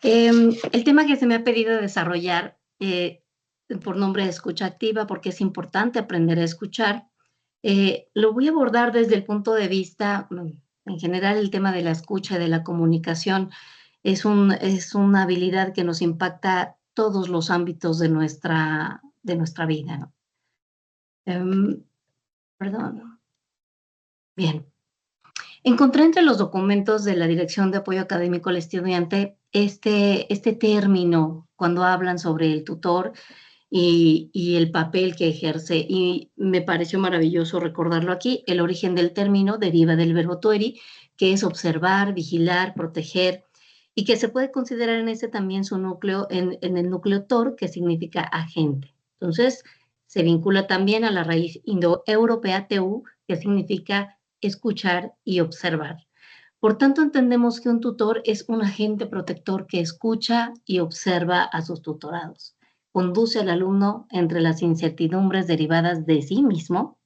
El tema que se me ha pedido desarrollar por nombre de escucha activa, porque es importante aprender a escuchar, lo voy a abordar desde el punto de vista, en general el tema de la escucha y de la comunicación es una habilidad que nos impacta todos los ámbitos de nuestra vida, ¿no? Em, perdón. Bien. Encontré entre los documentos de la Dirección de Apoyo Académico al Estudiante este término cuando hablan sobre el tutor y el papel que ejerce, y me pareció maravilloso recordarlo aquí. El origen del término deriva del verbo tueri, que es observar, vigilar, proteger, y que se puede considerar en ese también su núcleo, en el núcleo tor, que significa agente. Entonces, se vincula también a la raíz indoeuropea teu, que significa escuchar y observar. Por tanto, entendemos que un tutor es un agente protector que escucha y observa a sus tutorados. Conduce al alumno entre las incertidumbres derivadas de sí mismo,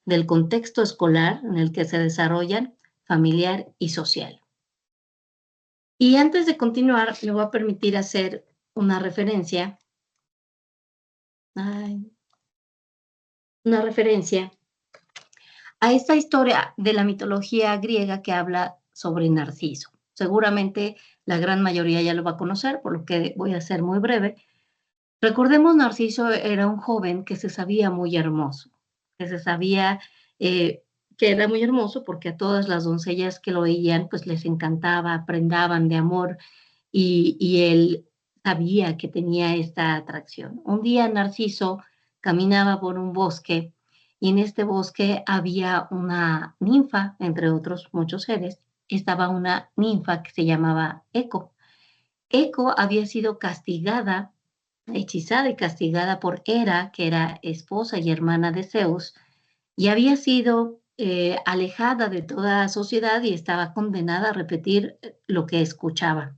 del contexto escolar en el que se desarrollan, familiar y social. Y antes de continuar, me voy a permitir hacer una referencia, ay, una referencia a esta historia de la mitología griega que habla sobre Narciso. Seguramente la gran mayoría ya lo va a conocer, por lo que voy a ser muy breve. Recordemos, Narciso era un joven que se sabía muy hermoso, que se sabía que era muy hermoso porque a todas las doncellas que lo veían, pues les encantaba, prendaban de amor y él sabía que tenía esta atracción. Un día Narciso caminaba por un bosque y en este bosque había una ninfa, entre otros muchos seres. Estaba una ninfa que se llamaba Eco. Eco había sido castigada, hechizada y castigada por Hera, que era esposa y hermana de Zeus, y había sido alejada de toda sociedad y estaba condenada a repetir lo que escuchaba.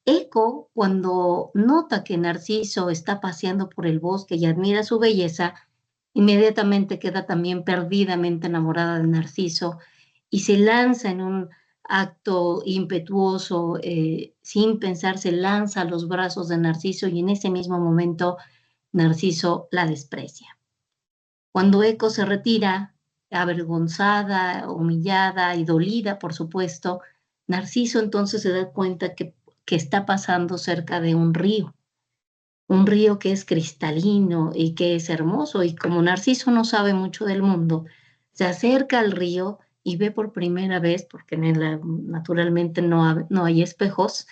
Eco, cuando nota que Narciso está paseando por el bosque y admira su belleza, inmediatamente queda también perdidamente enamorada de Narciso y se lanza en un acto impetuoso, sin pensar, se lanza a los brazos de Narciso y en ese mismo momento Narciso la desprecia. Cuando Eco se retira, avergonzada, humillada y dolida, por supuesto, Narciso entonces se da cuenta que está pasando cerca de un río que es cristalino y que es hermoso, y como Narciso no sabe mucho del mundo, se acerca al río y ve por primera vez, porque naturalmente no hay espejos,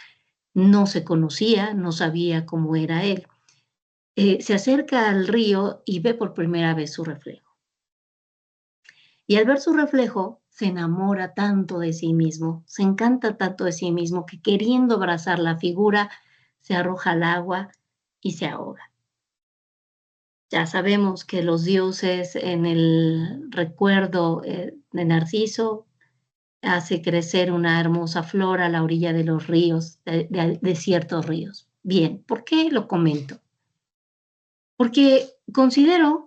no se conocía, no sabía cómo era él. Se acerca al río y ve por primera vez su reflejo. Y al ver su reflejo, se enamora tanto de sí mismo, se encanta tanto de sí mismo, que queriendo abrazar la figura, se arroja al agua y se ahoga. Ya sabemos que los dioses, en el recuerdo de Narciso, hace crecer una hermosa flor a la orilla de los ríos, de ciertos ríos. Bien, ¿por qué lo comento? Porque considero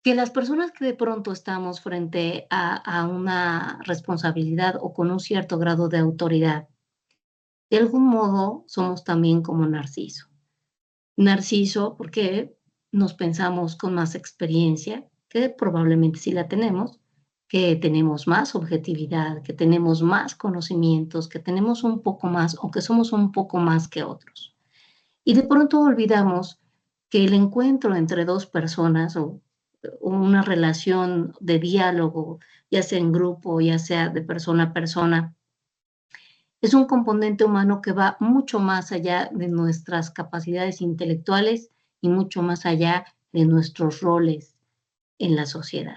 que las personas que de pronto estamos frente a una responsabilidad o con un cierto grado de autoridad, de algún modo somos también como Narciso. Narciso, porque nos pensamos con más experiencia, que probablemente sí la tenemos, que tenemos más objetividad, que tenemos más conocimientos, que tenemos un poco más o que somos un poco más que otros. Y de pronto olvidamos que el encuentro entre dos personas o una relación de diálogo, ya sea en grupo, ya sea de persona a persona, es un componente humano que va mucho más allá de nuestras capacidades intelectuales y mucho más allá de nuestros roles en la sociedad.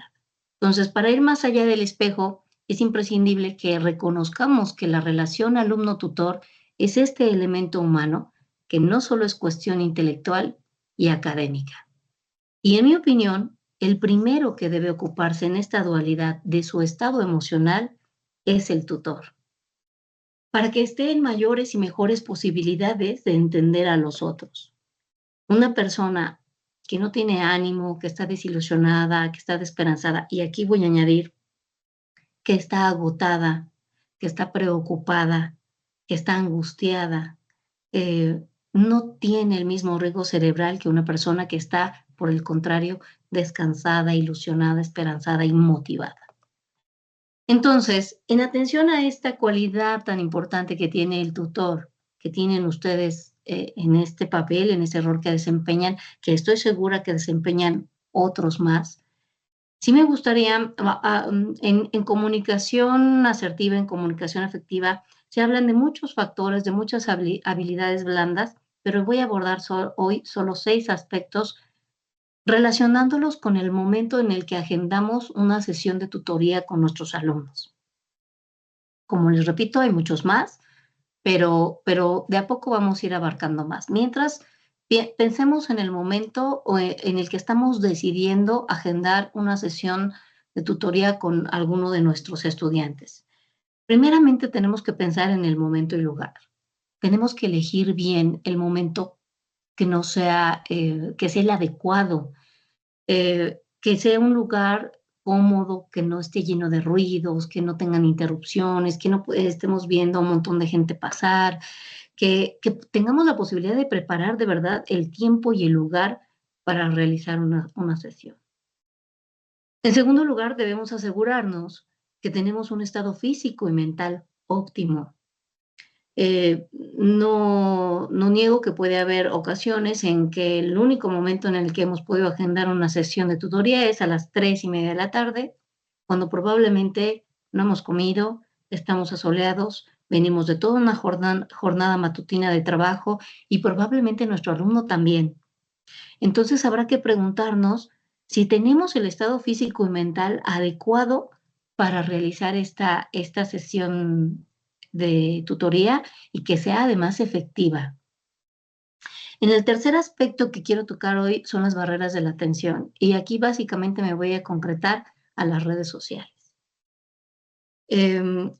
Entonces, para ir más allá del espejo, es imprescindible que reconozcamos que la relación alumno-tutor es este elemento humano que no solo es cuestión intelectual y académica. Y en mi opinión, el primero que debe ocuparse en esta dualidad de su estado emocional es el tutor, para que esté en mayores y mejores posibilidades de entender a los otros. Una persona que no tiene ánimo, que está desilusionada, que está desesperanzada, y aquí voy a añadir que está agotada, que está preocupada, que está angustiada, no tiene el mismo riesgo cerebral que una persona que está, por el contrario, descansada, ilusionada, esperanzada y motivada. Entonces, en atención a esta cualidad tan importante que tiene el tutor, que tienen ustedes en este papel, en ese rol que desempeñan, que estoy segura que desempeñan otros más, sí me gustaría, en comunicación asertiva, en comunicación afectiva, se hablan de muchos factores, de muchas habilidades blandas, pero voy a abordar hoy solo 6 aspectos relacionándolos con el momento en el que agendamos una sesión de tutoría con nuestros alumnos. Como les repito, hay muchos más, pero de a poco vamos a ir abarcando más. Mientras, pensemos en el momento en el que estamos decidiendo agendar una sesión de tutoría con alguno de nuestros estudiantes. Primeramente, tenemos que pensar en el momento y lugar. Tenemos que elegir bien el momento que no sea, que sea el adecuado, que sea un lugar cómodo, que no esté lleno de ruidos, que no tengan interrupciones, que no estemos viendo a un montón de gente pasar, que tengamos la posibilidad de preparar de verdad el tiempo y el lugar para realizar una sesión. En segundo lugar, debemos asegurarnos que tenemos un estado físico y mental óptimo. No niego que puede haber ocasiones en que el único momento en el que hemos podido agendar una sesión de tutoría es a las 3:30 de la tarde, cuando probablemente no hemos comido, estamos asoleados, venimos de toda una jornada matutina de trabajo y probablemente nuestro alumno también. Entonces habrá que preguntarnos si tenemos el estado físico y mental adecuado para realizar esta sesión de tutoría y que sea además efectiva. En el tercer aspecto que quiero tocar hoy son las barreras de la atención y aquí básicamente me voy a concretar a las redes sociales.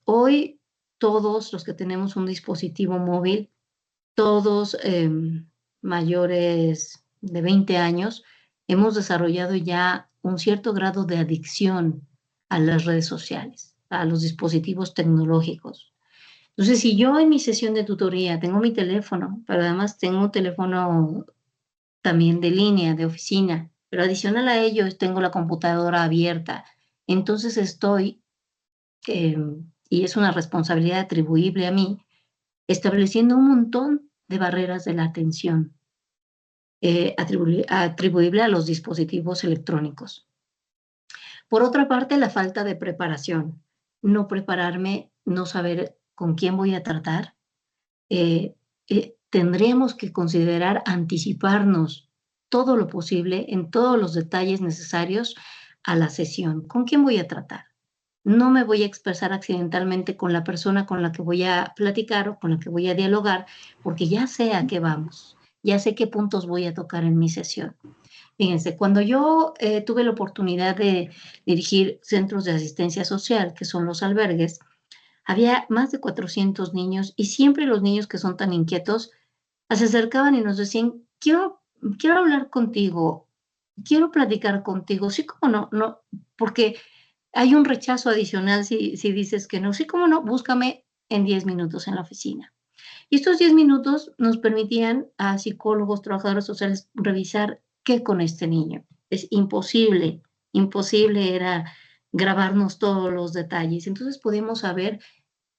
Hoy todos los que tenemos un dispositivo móvil, todos mayores de 20 años, hemos desarrollado ya un cierto grado de adicción a las redes sociales, a los dispositivos tecnológicos. Entonces, si yo en mi sesión de tutoría tengo mi teléfono, pero además tengo un teléfono también de línea, de oficina, pero adicional a ello tengo la computadora abierta, entonces estoy, y es una responsabilidad atribuible a mí, estableciendo un montón de barreras de la atención, atribuible a los dispositivos electrónicos. Por otra parte, la falta de preparación, no prepararme, no saber con quién voy a tratar. Tendríamos que considerar anticiparnos todo lo posible en todos los detalles necesarios a la sesión. ¿Con quién voy a tratar? No me voy a expresar accidentalmente con la persona con la que voy a platicar o con la que voy a dialogar, porque ya sé a qué vamos, ya sé qué puntos voy a tocar en mi sesión. Fíjense, cuando yo tuve la oportunidad de dirigir centros de asistencia social, que son los albergues, había más de 400 niños y siempre los niños que son tan inquietos se acercaban y nos decían, quiero hablar contigo, quiero platicar contigo. Sí, cómo no, no, porque hay un rechazo adicional si dices que no. Sí, cómo no, búscame en 10 minutos en la oficina. Y estos 10 minutos nos permitían a psicólogos, trabajadores sociales, revisar qué con este niño. Es imposible, imposible era grabarnos todos los detalles. Entonces podíamos saber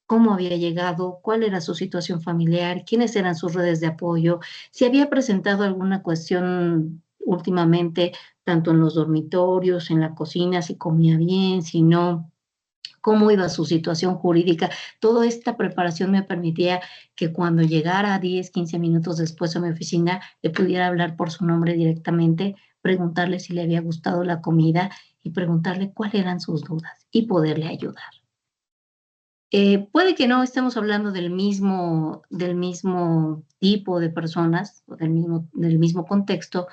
cómo había llegado, cuál era su situación familiar, quiénes eran sus redes de apoyo, si había presentado alguna cuestión últimamente, tanto en los dormitorios, en la cocina, si comía bien, si no, cómo iba su situación jurídica. Toda esta preparación me permitía que cuando llegara 10, 15 minutos después a mi oficina, le pudiera hablar por su nombre directamente, preguntarle si le había gustado la comida y preguntarle cuáles eran sus dudas y poderle ayudar. Puede que no estemos hablando del mismo tipo de personas o del mismo contexto,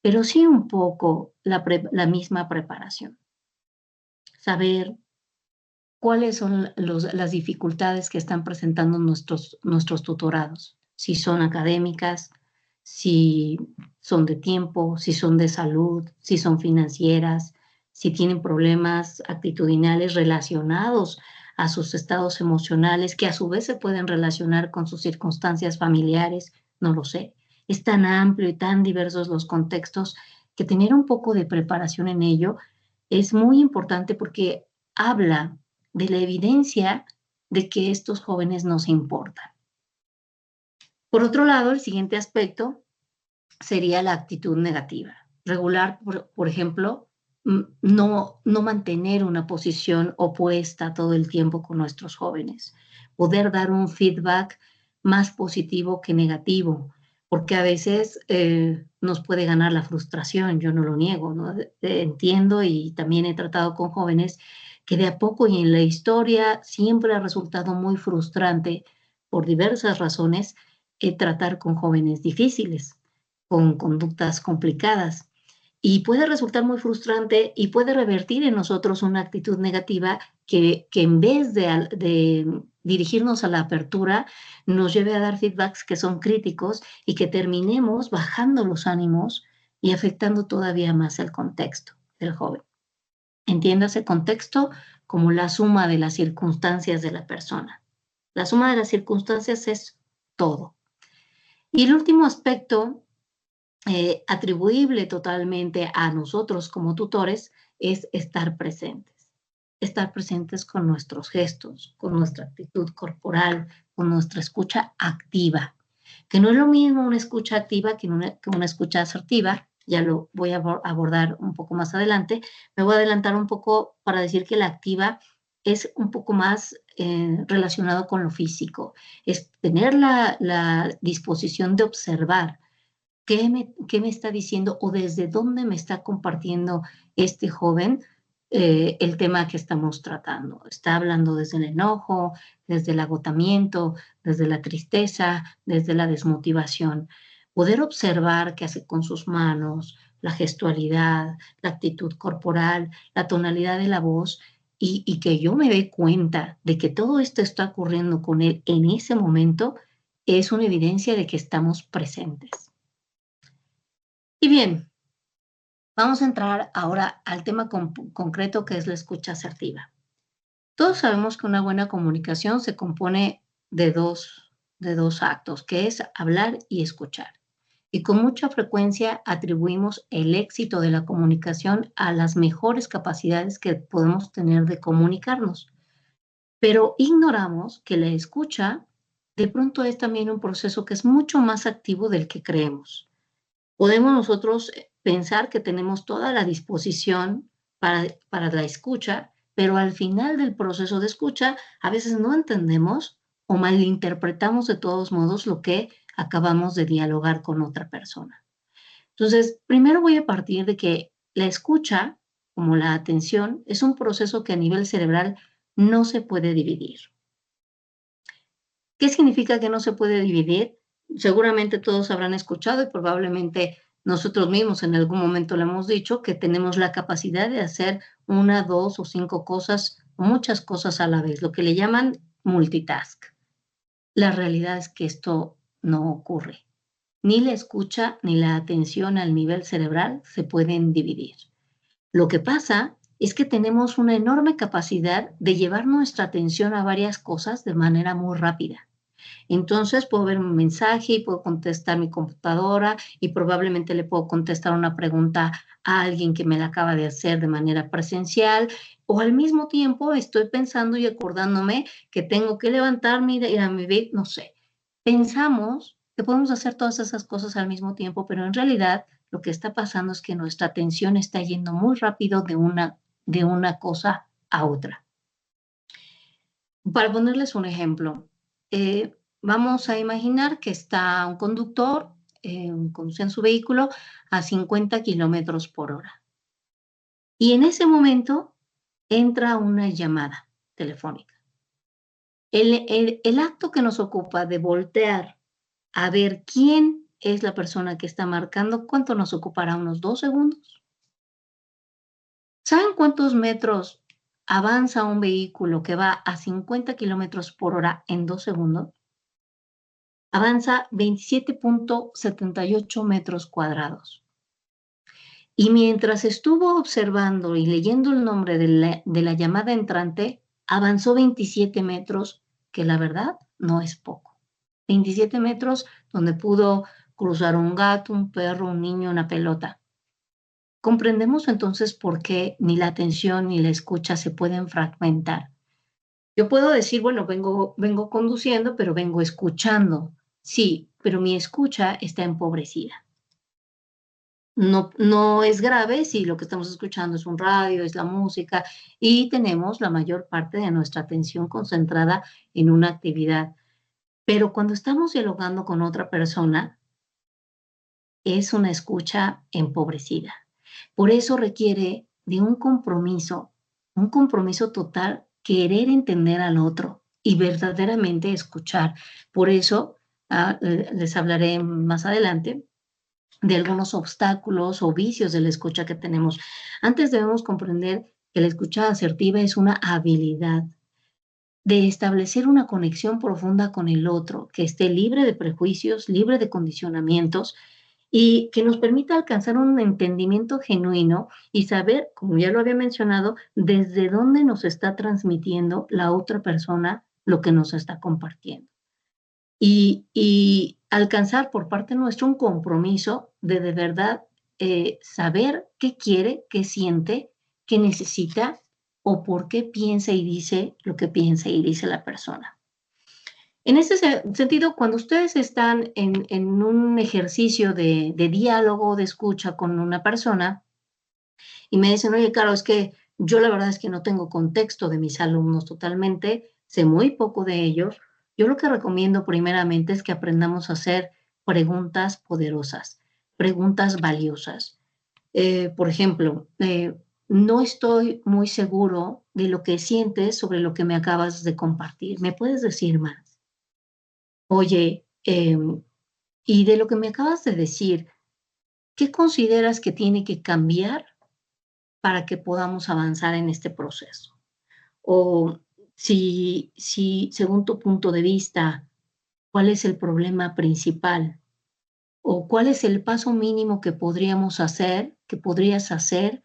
pero sí un poco la misma preparación. Saber cuáles son las dificultades que están presentando nuestros tutorados, si son académicas, si son de tiempo, si son de salud, si son financieras, si tienen problemas actitudinales relacionados a sus estados emocionales, que a su vez se pueden relacionar con sus circunstancias familiares, no lo sé. Es tan amplio y tan diversos los contextos que tener un poco de preparación en ello es muy importante porque habla de la evidencia de que estos jóvenes nos importan. Por otro lado, el siguiente aspecto sería la actitud negativa. Regular, por ejemplo, no mantener una posición opuesta todo el tiempo con nuestros jóvenes. Poder dar un feedback más positivo que negativo, porque a veces nos puede ganar la frustración, yo no lo niego, ¿no? Entiendo y también he tratado con jóvenes que de a poco y en la historia siempre ha resultado muy frustrante por diversas razones tratar con jóvenes difíciles con conductas complicadas. Y puede resultar muy frustrante y puede revertir en nosotros una actitud negativa que en vez de dirigirnos a la apertura, nos lleve a dar feedbacks que son críticos y que terminemos bajando los ánimos y afectando todavía más el contexto del joven. Entiéndase contexto como la suma de las circunstancias de la persona. La suma de las circunstancias es todo. Y el último aspecto atribuible totalmente a nosotros como tutores es estar presentes con nuestros gestos, con nuestra actitud corporal, con nuestra escucha activa, que no es lo mismo una escucha activa que una escucha asertiva, ya lo voy a abordar un poco más adelante. Me voy a adelantar un poco para decir que la activa es un poco más relacionado con lo físico, es tener la disposición de observar qué me está diciendo o desde dónde me está compartiendo este joven el tema que estamos tratando. Está hablando desde el enojo, desde el agotamiento, desde la tristeza, desde la desmotivación. Poder observar qué hace con sus manos, la gestualidad, la actitud corporal, la tonalidad de la voz y que yo me dé cuenta de que todo esto está ocurriendo con él en ese momento es una evidencia de que estamos presentes. Y bien, vamos a entrar ahora al tema concreto que es la escucha asertiva. Todos sabemos que una buena comunicación se compone de dos actos, que es hablar y escuchar. Y con mucha frecuencia atribuimos el éxito de la comunicación a las mejores capacidades que podemos tener de comunicarnos. Pero ignoramos que la escucha de pronto es también un proceso que es mucho más activo del que creemos. Podemos nosotros pensar que tenemos toda la disposición para la escucha, pero al final del proceso de escucha a veces no entendemos o malinterpretamos de todos modos lo que acabamos de dialogar con otra persona. Entonces, primero voy a partir de que la escucha, como la atención, es un proceso que a nivel cerebral no se puede dividir. ¿Qué significa que no se puede dividir? Seguramente todos habrán escuchado y probablemente nosotros mismos en algún momento le hemos dicho que tenemos la capacidad de hacer 1, 2 o 5 cosas, o muchas cosas a la vez, lo que le llaman multitask. La realidad es que esto no ocurre. Ni la escucha ni la atención al nivel cerebral se pueden dividir. Lo que pasa es que tenemos una enorme capacidad de llevar nuestra atención a varias cosas de manera muy rápida. Entonces puedo ver un mensaje y puedo contestar mi computadora y probablemente le puedo contestar una pregunta a alguien que me la acaba de hacer de manera presencial o al mismo tiempo estoy pensando y acordándome que tengo que levantarme y ir a mi bed, no sé. Pensamos que podemos hacer todas esas cosas al mismo tiempo, pero en realidad lo que está pasando es que nuestra atención está yendo muy rápido de una cosa a otra. Para ponerles un ejemplo, vamos a imaginar que está un conductor conduce en su vehículo a 50 kilómetros por hora. Y en ese momento entra una llamada telefónica. El acto que nos ocupa de voltear a ver quién es la persona que está marcando, ¿cuánto nos ocupará? ¿Unos 2 segundos? ¿Saben cuántos metros avanza un vehículo que va a 50 kilómetros por hora en 2 segundos? Avanza 27.78 metros cuadrados. Y mientras estuvo observando y leyendo el nombre de la llamada entrante, avanzó 27 metros, que la verdad no es poco. 27 metros donde pudo cruzar un gato, un perro, un niño, una pelota. Comprendemos entonces por qué ni la atención ni la escucha se pueden fragmentar. Yo puedo decir, bueno, vengo conduciendo, pero vengo escuchando. Sí, pero mi escucha está empobrecida. No es grave si lo que estamos escuchando es un radio, es la música, y tenemos la mayor parte de nuestra atención concentrada en una actividad. Pero cuando estamos dialogando con otra persona, es una escucha empobrecida. Por eso requiere de un compromiso total, querer entender al otro y verdaderamente escuchar. Por eso, les hablaré más adelante de algunos obstáculos o vicios de la escucha que tenemos. Antes debemos comprender que la escucha asertiva es una habilidad de establecer una conexión profunda con el otro, que esté libre de prejuicios, libre de condicionamientos y que nos permita alcanzar un entendimiento genuino y saber, como ya lo había mencionado, desde dónde nos está transmitiendo la otra persona lo que nos está compartiendo. Y alcanzar por parte nuestra un compromiso de verdad saber qué quiere, qué siente, qué necesita o por qué piensa y dice lo que piensa y dice la persona. En ese sentido, cuando ustedes están en un ejercicio de diálogo, de escucha con una persona y me dicen, oye, Caro, es que yo la verdad es que no tengo contexto de mis alumnos totalmente, sé muy poco de ellos. Yo lo que recomiendo primeramente es que aprendamos a hacer preguntas poderosas, preguntas valiosas. Por ejemplo, no estoy muy seguro de lo que sientes sobre lo que me acabas de compartir. ¿Me puedes decir más? Oye, y de lo que me acabas de decir, ¿qué consideras que tiene que cambiar para que podamos avanzar en este proceso? O si según tu punto de vista, ¿cuál es el problema principal? ¿O cuál es el paso mínimo que podríamos hacer, que podrías hacer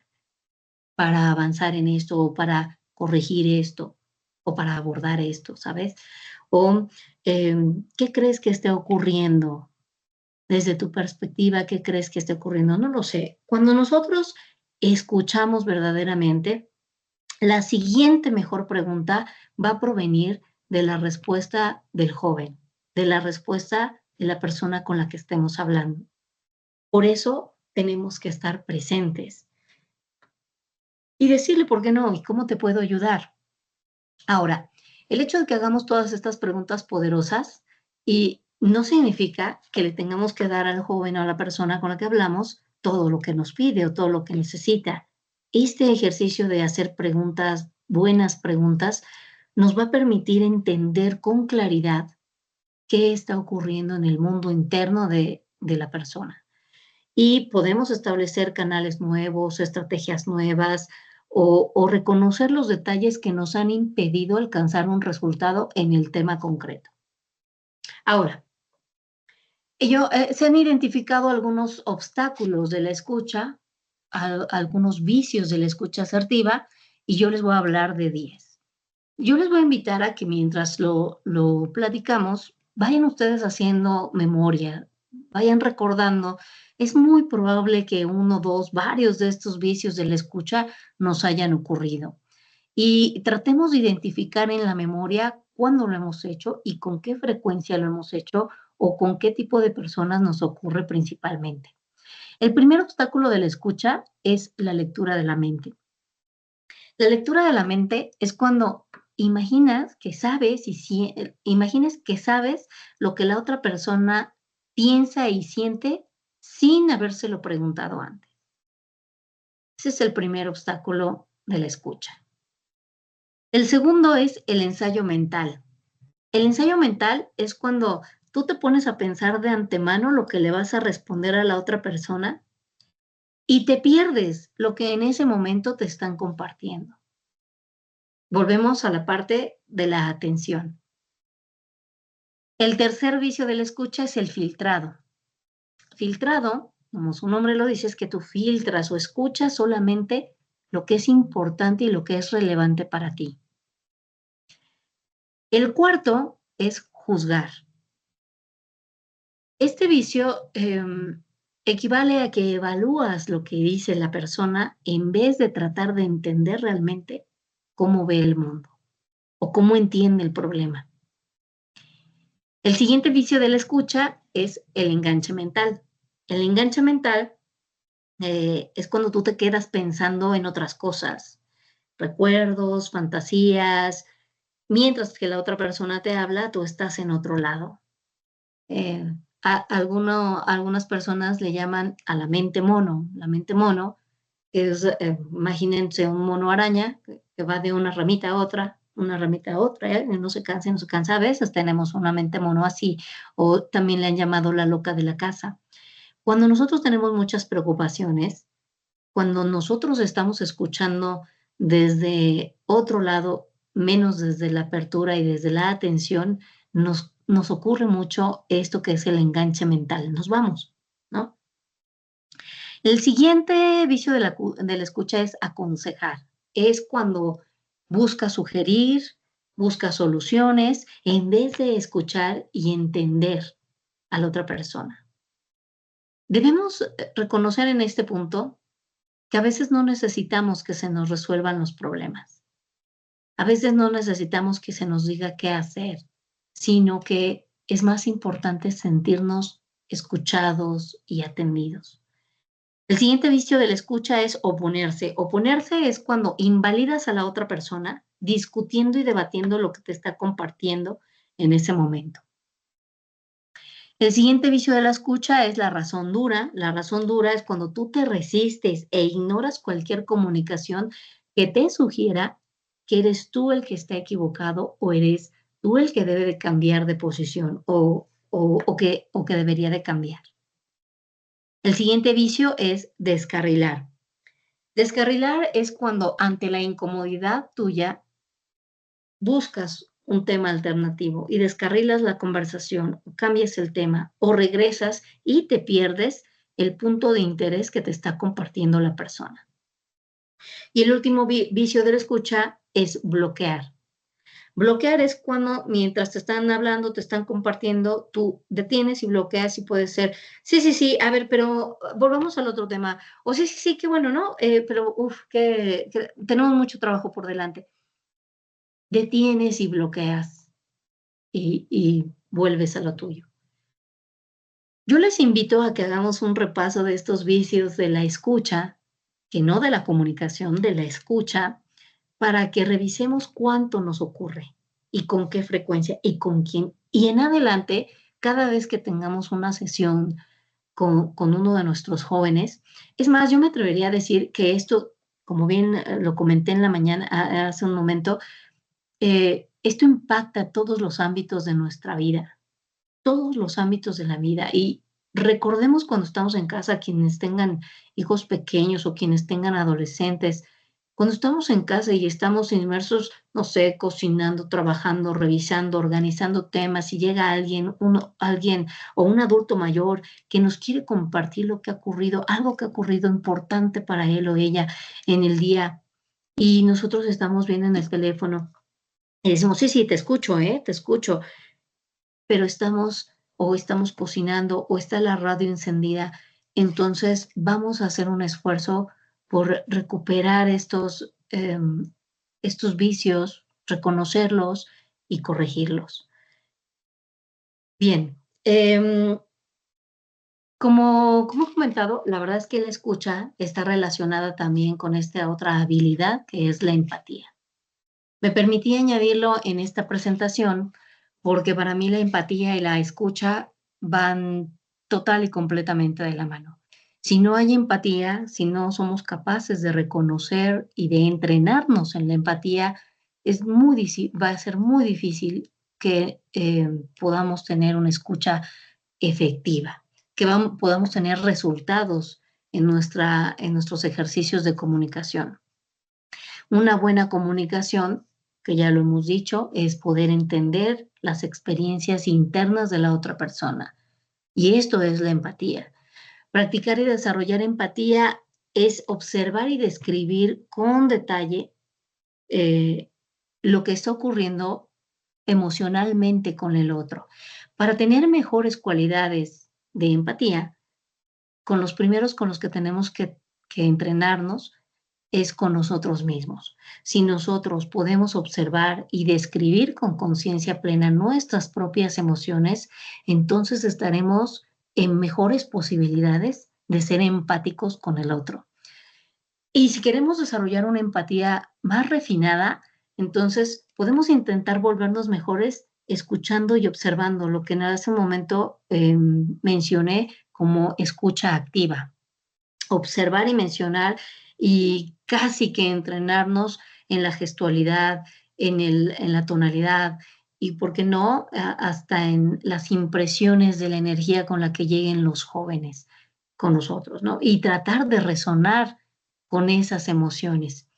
para avanzar en esto, o para corregir esto, o para abordar esto, ¿sabes? O, ¿qué crees que esté ocurriendo? Desde tu perspectiva, ¿qué crees que esté ocurriendo? No lo sé. Cuando nosotros escuchamos verdaderamente, la siguiente mejor pregunta va a provenir de la respuesta del joven, de la respuesta de la persona con la que estemos hablando. Por eso tenemos que estar presentes y decirle por qué no y cómo te puedo ayudar. Ahora, el hecho de que hagamos todas estas preguntas poderosas y no significa que le tengamos que dar al joven o a la persona con la que hablamos todo lo que nos pide o todo lo que necesita. Este ejercicio de hacer preguntas, buenas preguntas, nos va a permitir entender con claridad qué está ocurriendo en el mundo interno de la persona. Y podemos establecer canales nuevos, estrategias nuevas o reconocer los detalles que nos han impedido alcanzar un resultado en el tema concreto. Ahora, se han identificado algunos obstáculos de la escucha, algunos vicios de la escucha asertiva, y yo les voy a hablar de 10. Yo les voy a invitar a que mientras lo platicamos, vayan ustedes haciendo memoria, vayan recordando. Es muy probable que uno, dos, varios de estos vicios de la escucha nos hayan ocurrido. Y tratemos de identificar en la memoria cuándo lo hemos hecho y con qué frecuencia lo hemos hecho o con qué tipo de personas nos ocurre principalmente. El primer obstáculo de la escucha es la lectura de la mente. La lectura de la mente es cuando imaginas que sabes imaginas que sabes lo que la otra persona piensa y siente sin habérselo preguntado antes. Ese es el primer obstáculo de la escucha. El segundo es el ensayo mental. El ensayo mental es cuando tú te pones a pensar de antemano lo que le vas a responder a la otra persona y te pierdes lo que en ese momento te están compartiendo. Volvemos a la parte de la atención. El tercer vicio de la escucha es el filtrado. Filtrado, como su nombre lo dice, es que tú filtras o escuchas solamente lo que es importante y lo que es relevante para ti. El cuarto es juzgar. Este vicio equivale a que evalúas lo que dice la persona en vez de tratar de entender realmente cómo ve el mundo o cómo entiende el problema. El siguiente vicio de la escucha es el enganche mental. El enganche mental es cuando tú te quedas pensando en otras cosas, recuerdos, fantasías, mientras que la otra persona te habla, tú estás en otro lado. Algunas personas le llaman a la mente mono. La mente mono es, imagínense un mono araña que va de una ramita a otra, y no se cansa, no se cansa. A veces tenemos una mente mono así, o también le han llamado la loca de la casa. Cuando nosotros tenemos muchas preocupaciones, cuando nosotros estamos escuchando desde otro lado, menos desde la apertura y desde la atención, nos ocurre mucho esto que es el enganche mental. Nos vamos, ¿no? El siguiente vicio de la escucha es aconsejar. Es cuando busca sugerir, busca soluciones, en vez de escuchar y entender a la otra persona. Debemos reconocer en este punto que a veces no necesitamos que se nos resuelvan los problemas. A veces no necesitamos que se nos diga qué hacer, sino que es más importante sentirnos escuchados y atendidos. El siguiente vicio de la escucha es oponerse. Oponerse es cuando invalidas a la otra persona discutiendo y debatiendo lo que te está compartiendo en ese momento. El siguiente vicio de la escucha es la razón dura. La razón dura es cuando tú te resistes e ignoras cualquier comunicación que te sugiera que eres tú el que está equivocado o eres tú el que debe de cambiar de posición o que debería de cambiar. El siguiente vicio es descarrilar. Descarrilar es cuando ante la incomodidad tuya buscas un tema alternativo y descarrilas la conversación, o cambias el tema o regresas y te pierdes el punto de interés que te está compartiendo la persona. Y el último vicio de la escucha es bloquear. Bloquear es cuando mientras te están hablando, te están compartiendo, tú detienes y bloqueas y puede ser, sí, sí, sí, a ver, pero volvamos al otro tema. O sí, sí, sí, qué bueno, ¿no? Pero, que tenemos mucho trabajo por delante. Detienes y bloqueas y vuelves a lo tuyo. Yo les invito a que hagamos un repaso de estos vicios de la escucha, que no de la comunicación, de la escucha, para que revisemos cuánto nos ocurre y con qué frecuencia y con quién. Y en adelante, cada vez que tengamos una sesión con uno de nuestros jóvenes, es más, yo me atrevería a decir que esto, como bien lo comenté en la mañana, hace un momento, esto impacta todos los ámbitos de nuestra vida, todos los ámbitos de la vida. Y recordemos cuando estamos en casa, quienes tengan hijos pequeños o quienes tengan adolescentes, cuando estamos en casa y estamos inmersos, no sé, cocinando, trabajando, revisando, organizando temas, y llega alguien o un adulto mayor que nos quiere compartir lo que ha ocurrido, algo que ha ocurrido importante para él o ella en el día, y nosotros estamos viendo en el teléfono y decimos, sí, sí, te escucho, te escucho, pero estamos cocinando o está la radio encendida, entonces vamos a hacer un esfuerzo por recuperar estos vicios, reconocerlos y corregirlos. Bien, como he comentado, la verdad es que la escucha está relacionada también con esta otra habilidad que es la empatía. Me permití añadirlo en esta presentación porque para mí la empatía y la escucha van total y completamente de la mano. Si no hay empatía, si no somos capaces de reconocer y de entrenarnos en la empatía, va a ser muy difícil que podamos tener una escucha efectiva, que podamos tener resultados en nuestros ejercicios de comunicación. Una buena comunicación, que ya lo hemos dicho, es poder entender las experiencias internas de la otra persona. Y esto es la empatía. Practicar y desarrollar empatía es observar y describir con detalle lo que está ocurriendo emocionalmente con el otro. Para tener mejores cualidades de empatía, con los primeros con los que tenemos que entrenarnos es con nosotros mismos. Si nosotros podemos observar y describir con conciencia plena nuestras propias emociones, entonces estaremos en mejores posibilidades de ser empáticos con el otro. Y si queremos desarrollar una empatía más refinada, entonces podemos intentar volvernos mejores escuchando y observando lo que en ese momento mencioné como escucha activa. Observar y mencionar y casi que entrenarnos en la gestualidad, en la tonalidad y, ¿por qué no?, hasta en las impresiones de la energía con la que lleguen los jóvenes con nosotros, ¿no? Y tratar de resonar con esas emociones.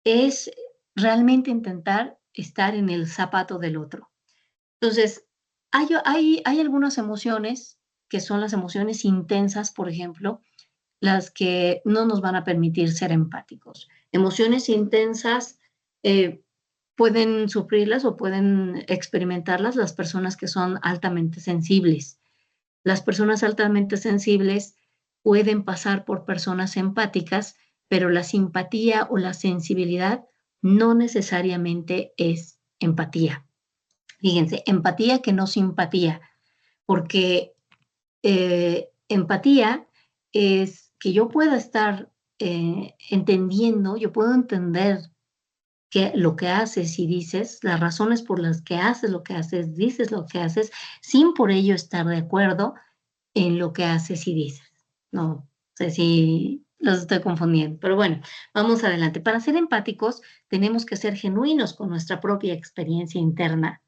Es realmente intentar estar en el zapato del otro. Entonces, hay algunas emociones que son las emociones intensas, por ejemplo, las que no nos van a permitir ser empáticos. Emociones intensas pueden sufrirlas o pueden experimentarlas las personas que son altamente sensibles. Las personas altamente sensibles pueden pasar por personas empáticas, pero la simpatía o la sensibilidad no necesariamente es empatía. Fíjense, empatía que no simpatía, porque empatía es que yo pueda estar entendiendo, yo puedo entender lo que haces y dices, las razones por las que haces lo que haces, dices lo que haces, sin por ello estar de acuerdo en lo que haces y dices. No sé si los estoy confundiendo, pero bueno, vamos adelante. Para ser empáticos tenemos que ser genuinos con nuestra propia experiencia interna.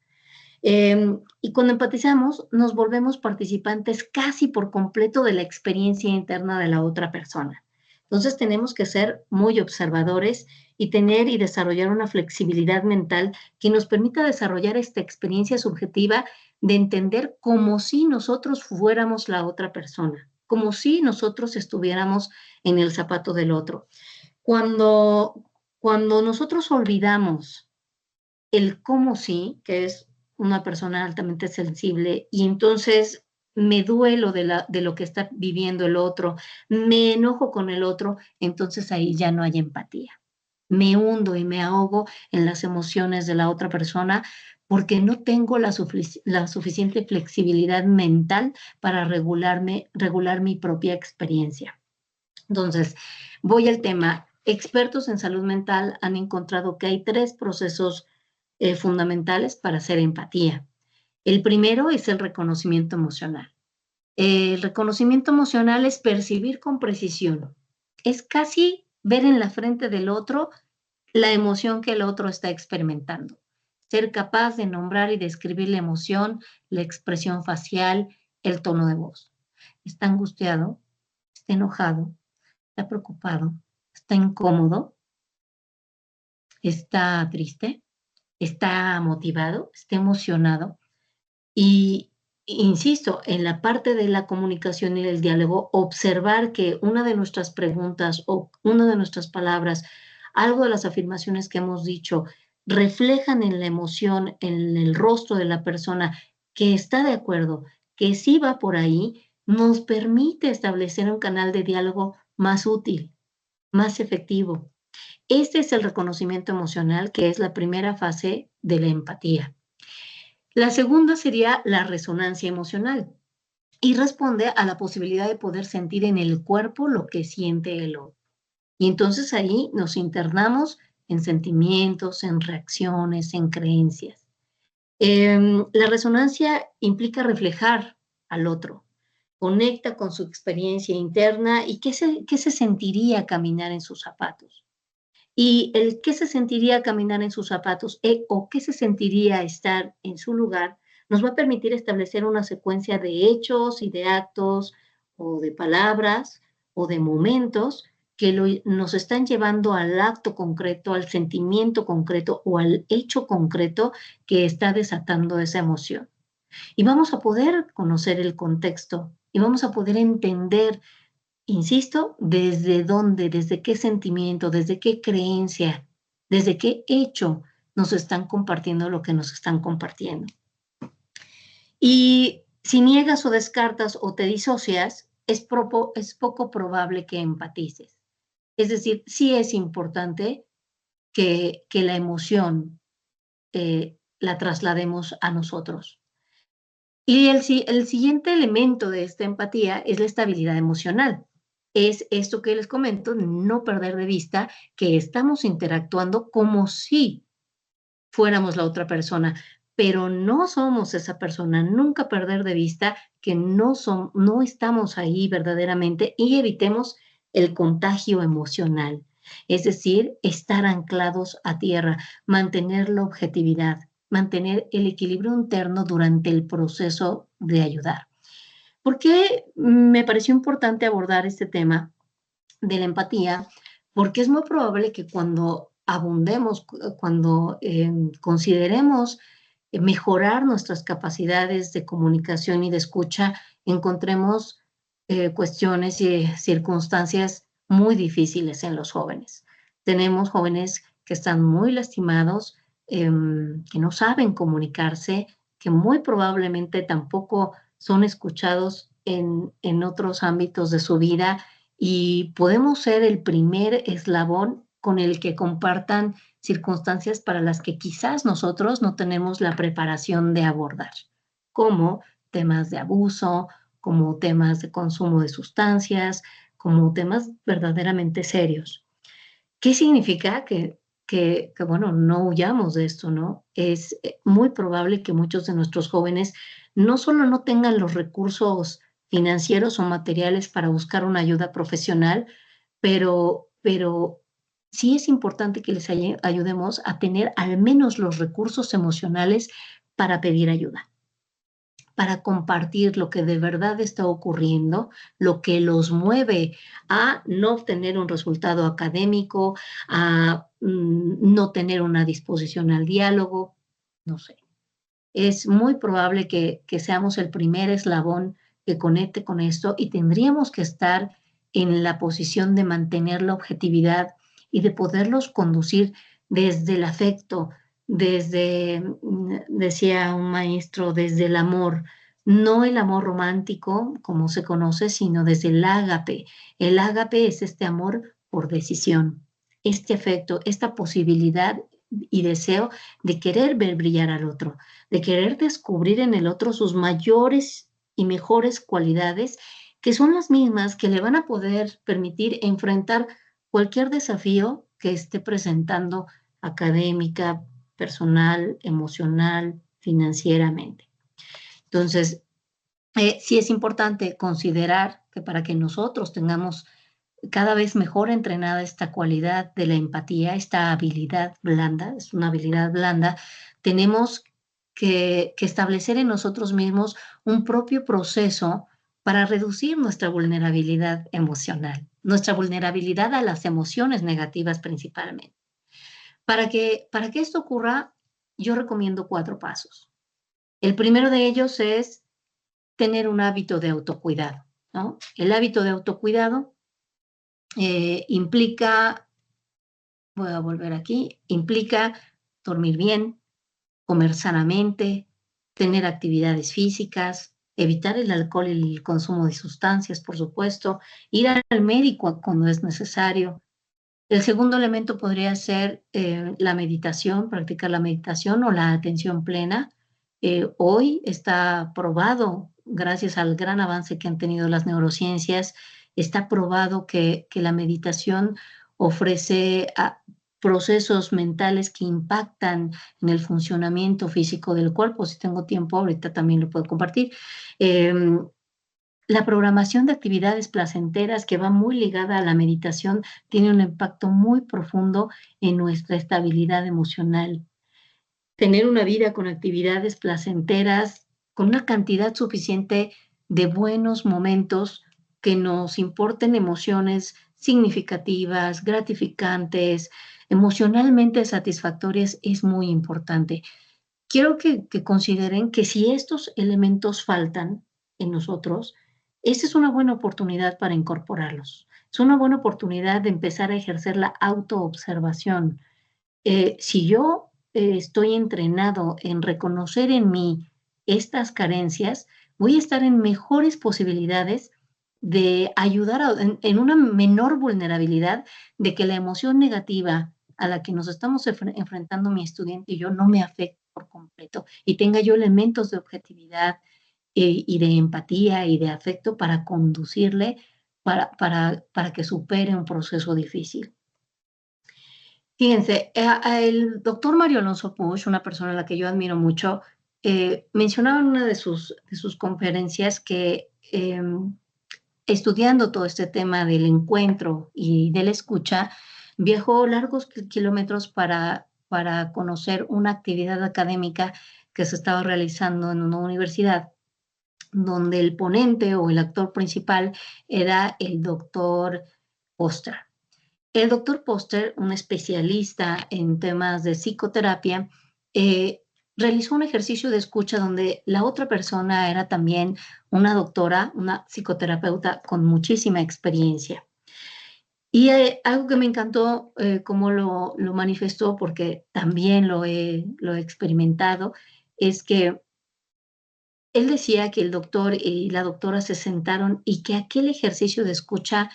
Y cuando empatizamos, nos volvemos participantes casi por completo de la experiencia interna de la otra persona. Entonces tenemos que ser muy observadores y tener y desarrollar una flexibilidad mental que nos permita desarrollar esta experiencia subjetiva de entender como si nosotros fuéramos la otra persona, como si nosotros estuviéramos en el zapato del otro. Cuando, cuando nosotros olvidamos el cómo sí, que es una persona altamente sensible, y entonces me duelo de lo que está viviendo el otro, me enojo con el otro, entonces ahí ya no hay empatía. Me hundo y me ahogo en las emociones de la otra persona porque no tengo la suficiente flexibilidad mental para regular mi propia experiencia. Entonces, voy al tema. Expertos en salud mental han encontrado que hay 3 procesos fundamentales para hacer empatía. El primero es el reconocimiento emocional. El reconocimiento emocional es percibir con precisión. Es casi ver en la frente del otro la emoción que el otro está experimentando. Ser capaz de nombrar y describir la emoción, la expresión facial, el tono de voz. Está angustiado, está enojado, está preocupado, está incómodo, está triste, está motivado, está emocionado. Y insisto, en la parte de la comunicación y el diálogo, observar que una de nuestras preguntas o una de nuestras palabras, algo de las afirmaciones que hemos dicho, reflejan en la emoción, en el rostro de la persona que está de acuerdo, que sí va por ahí, nos permite establecer un canal de diálogo más útil, más efectivo. Este es el reconocimiento emocional, que es la primera fase de la empatía. La segunda sería la resonancia emocional y responde a la posibilidad de poder sentir en el cuerpo lo que siente el otro. Y entonces ahí nos internamos en sentimientos, en reacciones, en creencias. La resonancia implica reflejar al otro, conecta con su experiencia interna y qué se sentiría caminar en sus zapatos. Y el qué se sentiría caminar en sus zapatos o qué se sentiría estar en su lugar nos va a permitir establecer una secuencia de hechos y de actos o de palabras o de momentos que nos están llevando al acto concreto, al sentimiento concreto o al hecho concreto que está desatando esa emoción. Y vamos a poder conocer el contexto y vamos a poder entender, insisto, desde dónde, desde qué sentimiento, desde qué creencia, desde qué hecho nos están compartiendo lo que nos están compartiendo. Y si niegas o descartas o te disocias, es poco probable que empatices. Es decir, sí es importante que la emoción la traslademos a nosotros. Y el siguiente elemento de esta empatía es la estabilidad emocional. Es esto que les comento, no perder de vista que estamos interactuando como si fuéramos la otra persona, pero no somos esa persona. Nunca perder de vista que no estamos ahí verdaderamente y evitemos el contagio emocional. Es decir, estar anclados a tierra, mantener la objetividad, mantener el equilibrio interno durante el proceso de ayudar. ¿Por qué me pareció importante abordar este tema de la empatía? Porque es muy probable que cuando abundemos, cuando consideremos mejorar nuestras capacidades de comunicación y de escucha, encontremos cuestiones y circunstancias muy difíciles en los jóvenes. Tenemos jóvenes que están muy lastimados, que no saben comunicarse, que muy probablemente tampoco son escuchados en otros ámbitos de su vida y podemos ser el primer eslabón con el que compartan circunstancias para las que quizás nosotros no tenemos la preparación de abordar, como temas de abuso, como temas de consumo de sustancias, como temas verdaderamente serios. ¿Qué significa? Bueno, no huyamos de esto, ¿no? Es muy probable que muchos de nuestros jóvenes no solo no tengan los recursos financieros o materiales para buscar una ayuda profesional, pero sí es importante que les ayudemos a tener al menos los recursos emocionales para pedir ayuda, para compartir lo que de verdad está ocurriendo, lo que los mueve a no obtener un resultado académico, a no tener una disposición al diálogo, no sé. Es muy probable que seamos el primer eslabón que conecte con esto y tendríamos que estar en la posición de mantener la objetividad y de poderlos conducir desde el afecto, desde, decía un maestro, desde el amor, no el amor romántico como se conoce, sino desde el ágape. El ágape es este amor por decisión, este afecto, esta posibilidad y deseo de querer ver brillar al otro, de querer descubrir en el otro sus mayores y mejores cualidades, que son las mismas que le van a poder permitir enfrentar cualquier desafío que esté presentando académica, personal, emocional, financieramente. Entonces, sí es importante considerar que para que nosotros tengamos cada vez mejor entrenada esta cualidad de la empatía, esta habilidad blanda, es una habilidad blanda, tenemos que establecer en nosotros mismos un propio proceso para reducir nuestra vulnerabilidad emocional, nuestra vulnerabilidad a las emociones negativas principalmente. Para que esto ocurra, yo recomiendo 4 pasos. El primero de ellos es tener un hábito de autocuidado, ¿no? El hábito de autocuidado implica, voy a volver aquí, implica dormir bien, comer sanamente, tener actividades físicas, evitar el alcohol y el consumo de sustancias, por supuesto, ir al médico cuando es necesario. El segundo elemento podría ser la meditación, practicar la meditación o la atención plena. Hoy está probado, gracias al gran avance que han tenido las neurociencias, está probado que la meditación ofrece procesos mentales que impactan en el funcionamiento físico del cuerpo. Si tengo tiempo, ahorita también lo puedo compartir. La programación de actividades placenteras que va muy ligada a la meditación tiene un impacto muy profundo en nuestra estabilidad emocional. Tener una vida con actividades placenteras, con una cantidad suficiente de buenos momentos que nos importen emociones significativas, gratificantes, emocionalmente satisfactorias es muy importante. Quiero que consideren que si estos elementos faltan en nosotros, esta es una buena oportunidad para incorporarlos. Es una buena oportunidad de empezar a ejercer la autoobservación. Si yo estoy entrenado en reconocer en mí estas carencias, voy a estar en mejores posibilidades de ayudar en una menor vulnerabilidad de que la emoción negativa a la que nos estamos enfrentando mi estudiante y yo no me afecte por completo y tenga yo elementos de objetividad y de empatía y de afecto para conducirle para que supere un proceso difícil. Fíjense, el doctor Mario Alonso Puig, una persona a la que yo admiro mucho, mencionaba en una de sus conferencias que estudiando todo este tema del encuentro y de la escucha, viajó largos kilómetros para conocer una actividad académica que se estaba realizando en una universidad, donde el ponente o el actor principal era el doctor Oster. El doctor Poster, un especialista en temas de psicoterapia, realizó un ejercicio de escucha donde la otra persona era también una doctora, una psicoterapeuta con muchísima experiencia. Y algo que me encantó, cómo lo manifestó, porque también lo he experimentado, es que él decía que el doctor y la doctora se sentaron y que aquel ejercicio de escucha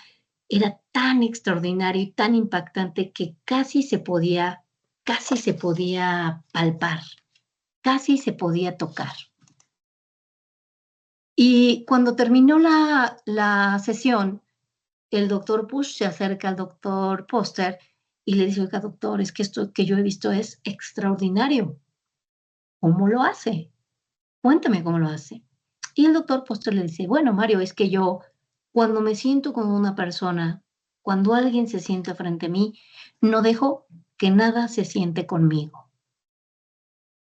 era tan extraordinario y tan impactante que casi se podía palpar, casi se podía tocar. Y cuando terminó la sesión, el doctor Push se acerca al doctor Poster y le dice, oiga, doctor, es que esto que yo he visto es extraordinario. ¿Cómo lo hace? Cuéntame cómo lo hace. Y el doctor Poster le dice, bueno, Mario, es que yo, cuando me siento con una persona, cuando alguien se sienta frente a mí, no dejo que nada se siente conmigo.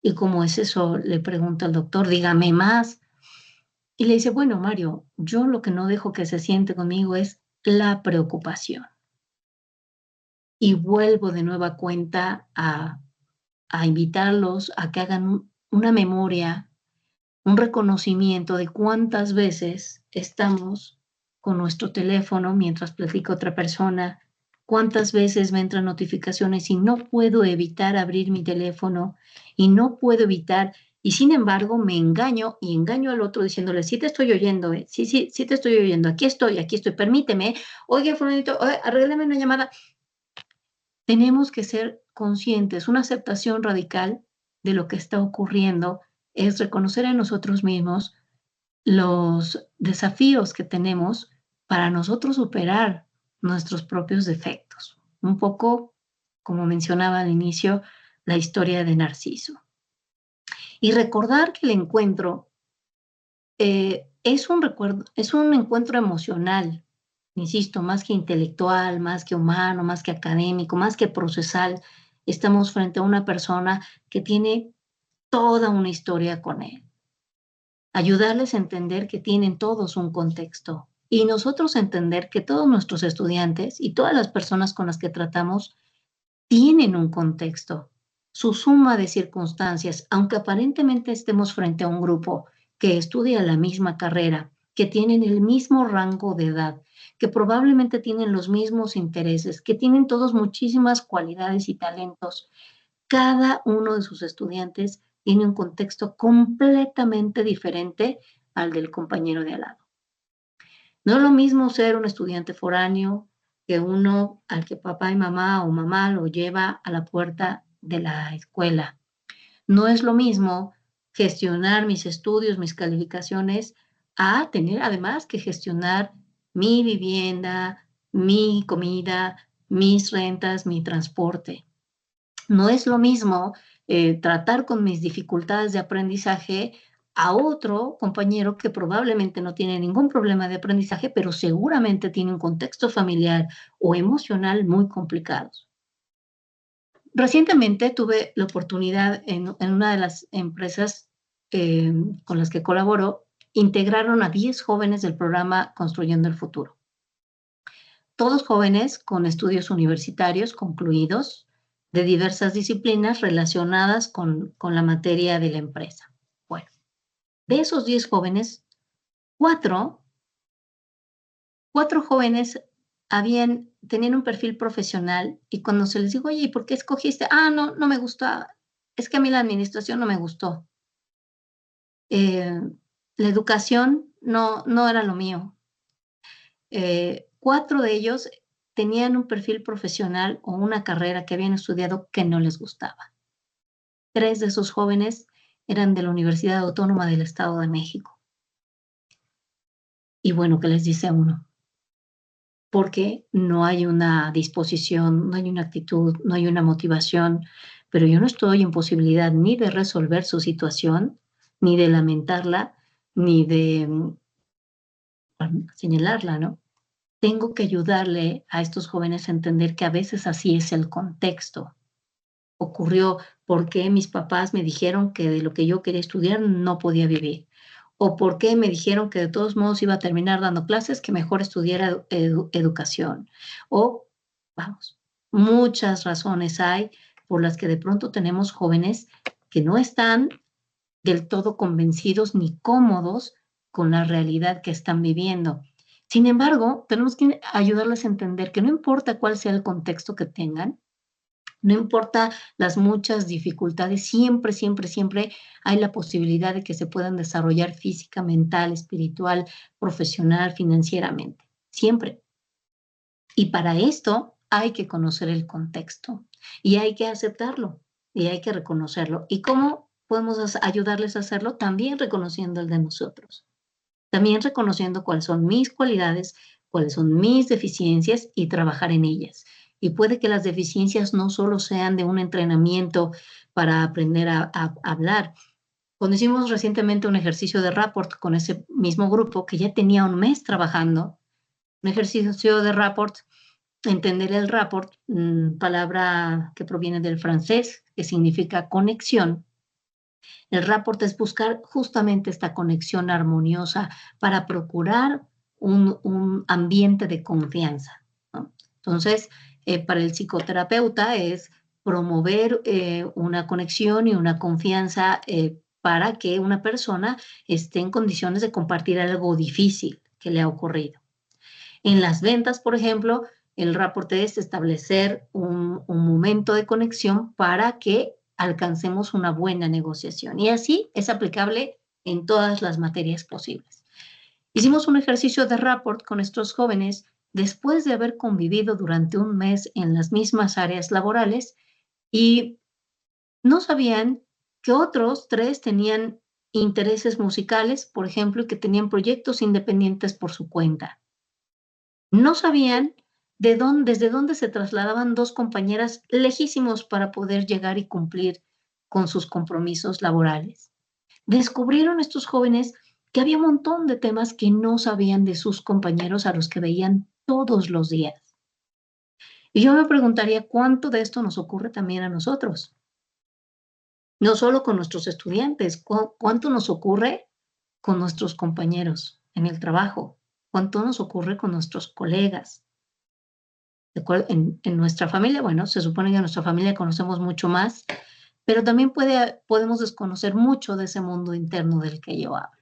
¿Y cómo es eso? Le pregunta el doctor, dígame más. Y le dice, bueno, Mario, yo lo que no dejo que se siente conmigo es la preocupación. Y vuelvo de nueva cuenta a invitarlos a que hagan una memoria, un reconocimiento de cuántas veces estamos con nuestro teléfono mientras platica otra persona, cuántas veces me entran notificaciones y no puedo evitar abrir mi teléfono y no puedo evitar, y sin embargo me engaño y engaño al otro diciéndole, sí te estoy oyendo, sí, sí, sí te estoy oyendo, aquí estoy, permíteme, oye, fulanito, arréglame una llamada. Tenemos que ser conscientes, una aceptación radical de lo que está ocurriendo es reconocer en nosotros mismos los desafíos que tenemos para nosotros superar nuestros propios defectos. Un poco, como mencionaba al inicio, la historia de Narciso. Y recordar que el encuentro es un encuentro emocional, insisto, más que intelectual, más que humano, más que académico, más que procesal. Estamos frente a una persona que tiene toda una historia con él. Ayudarles a entender que tienen todos un contexto y nosotros entender que todos nuestros estudiantes y todas las personas con las que tratamos tienen un contexto, su suma de circunstancias, aunque aparentemente estemos frente a un grupo que estudia la misma carrera, que tienen el mismo rango de edad, que probablemente tienen los mismos intereses, que tienen todos muchísimas cualidades y talentos. Cada uno de sus estudiantes tiene un contexto completamente diferente al del compañero de al lado. No es lo mismo ser un estudiante foráneo que uno al que papá y mamá o mamá lo lleva a la puerta de la escuela. No es lo mismo gestionar mis estudios, mis calificaciones, a tener además que gestionar mi vivienda, mi comida, mis rentas, mi transporte. No es lo mismo tratar con mis dificultades de aprendizaje a otro compañero que probablemente no tiene ningún problema de aprendizaje, pero seguramente tiene un contexto familiar o emocional muy complicado. Recientemente tuve la oportunidad en una de las empresas con las que colaboro, integraron a 10 jóvenes del programa Construyendo el Futuro. Todos jóvenes con estudios universitarios concluidos de diversas disciplinas relacionadas con la materia de la empresa. Bueno, de esos 10 jóvenes, cuatro, cuatro jóvenes tenían un perfil profesional y cuando se les dijo, oye, ¿y por qué escogiste? Ah, no, no me gusta. es que a mí la administración no me gustó. Eh, la educación no era lo mío. 4 de ellos tenían un perfil profesional o una carrera que habían estudiado que no les gustaba. 3 de esos jóvenes eran de la Universidad Autónoma del Estado de México. Y bueno, ¿qué les dice a uno? Porque no hay una disposición, no hay una actitud, no hay una motivación, pero yo no estoy en posibilidad ni de resolver su situación, ni de lamentarla, ni de señalarla, ¿no? Tengo que ayudarle a estos jóvenes a entender que a veces así es el contexto. Ocurrió porque mis papás me dijeron que de lo que yo quería estudiar no podía vivir, o porque me dijeron que de todos modos iba a terminar dando clases, que mejor estudiara educación, o vamos, muchas razones hay por las que de pronto tenemos jóvenes que no están del todo convencidos ni cómodos con la realidad que están viviendo. Sin embargo, tenemos que ayudarles a entender que no importa cuál sea el contexto que tengan, no importa las muchas dificultades, siempre, siempre, siempre hay la posibilidad de que se puedan desarrollar física, mental, espiritual, profesional, financieramente. Siempre. Y para esto hay que conocer el contexto y hay que aceptarlo y hay que reconocerlo. ¿Y cómo podemos ayudarles a hacerlo? También reconociendo el de nosotros. También reconociendo cuáles son mis cualidades, cuáles son mis deficiencias y trabajar en ellas. Y puede que las deficiencias no solo sean de un entrenamiento para aprender a hablar. Cuando hicimos recientemente un ejercicio de rapport con ese mismo grupo que ya tenía un mes trabajando, un ejercicio de rapport, entender el rapport, palabra que proviene del francés, que significa conexión. El rapport es buscar justamente esta conexión armoniosa para procurar un ambiente de confianza, ¿no? Entonces, para el psicoterapeuta es promover una conexión y una confianza para que una persona esté en condiciones de compartir algo difícil que le ha ocurrido. En las ventas, por ejemplo, el rapport es establecer un momento de conexión para que alcancemos una buena negociación. Y así es aplicable en todas las materias posibles. Hicimos un ejercicio de rapport con estos jóvenes después de haber convivido durante un mes en las mismas áreas laborales y no sabían que otros 3 tenían intereses musicales, por ejemplo, y que tenían proyectos independientes por su cuenta. No sabían desde dónde se trasladaban 2 compañeras lejísimos para poder llegar y cumplir con sus compromisos laborales. Descubrieron estos jóvenes que había un montón de temas que no sabían de sus compañeros a los que veían todos los días. Y yo me preguntaría cuánto de esto nos ocurre también a nosotros, no solo con nuestros estudiantes, cuánto nos ocurre con nuestros compañeros en el trabajo, cuánto nos ocurre con nuestros colegas. En nuestra familia, bueno, se supone que en nuestra familia conocemos mucho más, pero también podemos desconocer mucho de ese mundo interno del que yo hablo.